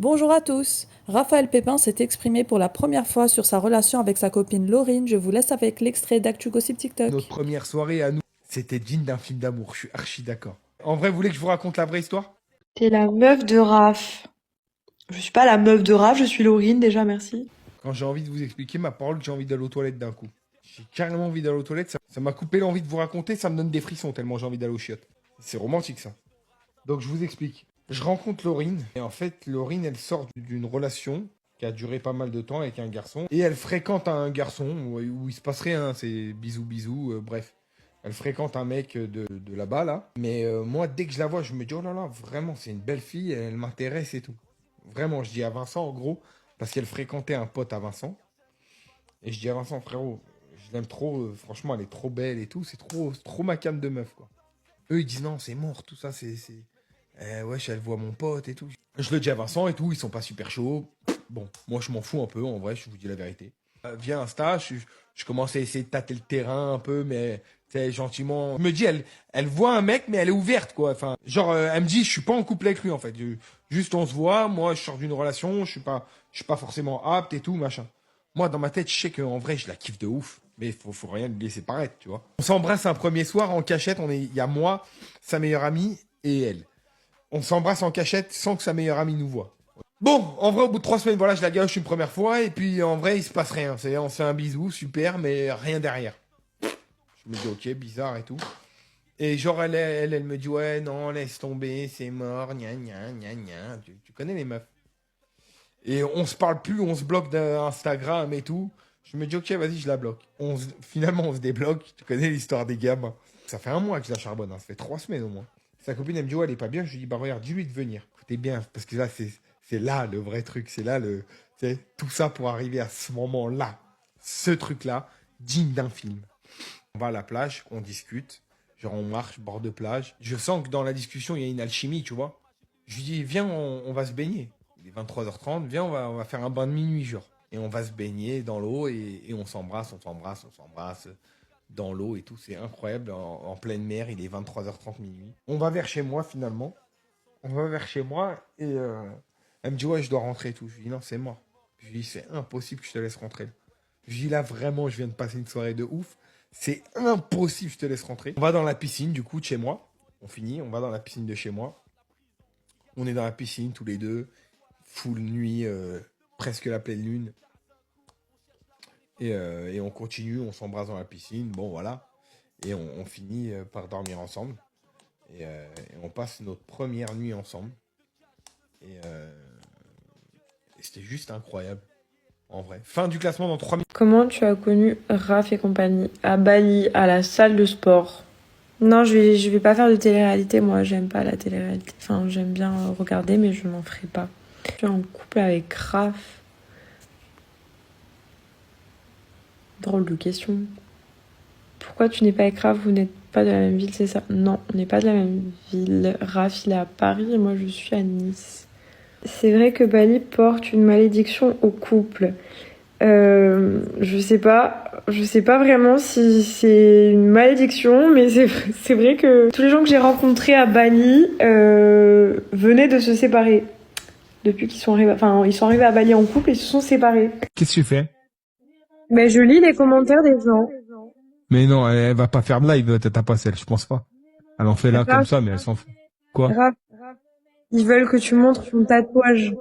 Bonjour à tous. Raphaël Pépin s'est exprimé pour la première fois sur sa relation avec sa copine Laurine. Je vous laisse avec l'extrait d'Actu Gossip Notre TikTok. première soirée à nous, c'était digne d'un film d'amour, je suis archi d'accord. En vrai, vous voulez que je vous raconte la vraie histoire? T'es la meuf de Raph. Je suis pas la meuf de Raph, je suis Laurine déjà, merci. Quand j'ai envie de vous expliquer ma parole, que j'ai envie d'aller aux toilettes d'un coup. J'ai carrément envie d'aller aux toilettes, ça m'a coupé l'envie de vous raconter, ça me donne des frissons tellement j'ai envie d'aller aux chiottes. C'est romantique ça. Donc je vous explique. Je rencontre Laurine, et en fait, Laurine, elle sort d'une relation qui a duré pas mal de temps avec un garçon, et elle fréquente un garçon où il se passe rien, c'est bisous bisous, bref. Elle fréquente un mec de là-bas, là. Mais moi, dès que je la vois, je me dis, oh là là, vraiment, c'est une belle fille, elle m'intéresse et tout. Vraiment, je dis à Vincent, en gros, parce qu'elle fréquentait un pote à Vincent. Et je dis à Vincent, frérot, je l'aime trop, franchement, elle est trop belle et tout, c'est trop ma cam de meuf, quoi. Eux, ils disent, non, c'est mort, tout ça, wesh, elle voit mon pote et tout. Je le dis à Vincent et tout, ils sont pas super chauds. Bon, moi, je m'en fous un peu, en vrai, je vous dis la vérité. Via Insta, je commence à essayer de tâter le terrain un peu, mais gentiment. Je me dis, elle voit un mec, mais elle est ouverte, quoi. Enfin, genre, elle me dit, je suis pas en couple avec lui, en fait. Juste, on se voit, moi, je sors d'une relation, je suis pas forcément apte et tout, machin. Moi, dans ma tête, je sais qu'en vrai, je la kiffe de ouf. Mais faut rien lui laisser paraître, tu vois. On s'embrasse un premier soir en cachette, il y a moi, sa meilleure amie et elle. On s'embrasse en cachette sans que sa meilleure amie nous voit. Bon, en vrai, au bout de 3 semaines, voilà, je la galoche une première fois, et puis en vrai, il se passe rien. On se fait un bisou, super, mais rien derrière. Je me dis, ok, bizarre et tout. Et genre, elle me dit, ouais, non, laisse tomber, c'est mort, gna gna gna gna. Tu connais les meufs. Et on se parle plus, on se bloque d'Instagram et tout. Je me dis, ok, vas-y, je la bloque. Finalement, on se débloque. Tu connais l'histoire des gamins. Ça fait un mois que je la charbonne, hein. Ça fait 3 semaines au moins. Sa copine, elle me dit, ouais, elle est pas bien. Je lui dis, bah regarde, dis-lui de venir. Écoutez bien, parce que là, c'est là le vrai truc. C'est là tout ça pour arriver à ce moment-là. Ce truc-là, digne d'un film. On va à la plage, on discute. Genre, on marche, bord de plage. Je sens que dans la discussion, il y a une alchimie, tu vois. Je lui dis, viens, on va se baigner. Il est 23h30, viens, on va faire un bain de minuit, genre. Et on va se baigner dans l'eau et on s'embrasse dans l'eau et tout. C'est incroyable, en pleine mer, il est 23h30 minuit. On va vers chez moi, finalement. On va vers chez moi et elle me dit, ouais, je dois rentrer et tout. Je lui dis, non, c'est mort. Je lui dis, c'est impossible que je te laisse rentrer. Je lui dis, là, vraiment, je viens de passer une soirée de ouf. C'est impossible, que je te laisse rentrer. On va dans la piscine, du coup, de chez moi. On finit, on va dans la piscine de chez moi. On est dans la piscine, tous les deux. Full nuit, presque la pleine lune. Et on continue, on s'embrasse dans la piscine. Bon, voilà. Et on finit par dormir ensemble. Et on passe notre première nuit ensemble. Et c'était juste incroyable. En vrai. Fin du classement dans 3 minutes. Comment tu as connu Raph et compagnie? À Bali, à la salle de sport. Non, je vais pas faire de télé-réalité, moi, j'aime pas la télé-réalité. Enfin, j'aime bien regarder, mais je n'en ferai pas. Je suis en couple avec Raph. Drôle de question. Pourquoi tu n'es pas avec Raph? Vous n'êtes pas de la même ville, c'est ça? Non, on n'est pas de la même ville. Raph, il est à Paris et moi, je suis à Nice. C'est vrai que Bali porte une malédiction au couple. Je sais pas vraiment si c'est une malédiction, mais c'est vrai que tous les gens que j'ai rencontrés à Bali venaient de se séparer. Depuis qu'ils sont arrivés, enfin, ils sont arrivés à Bali en couple et se sont séparés. Qu'est-ce que tu fais? Mais je lis les commentaires des gens. Mais non, elle va pas faire de live, t'as pas celle, je pense pas. Elle en fait là comme Raph, ça, mais elle s'en fout. Quoi? Raph, ils veulent que tu montres ton tatouage.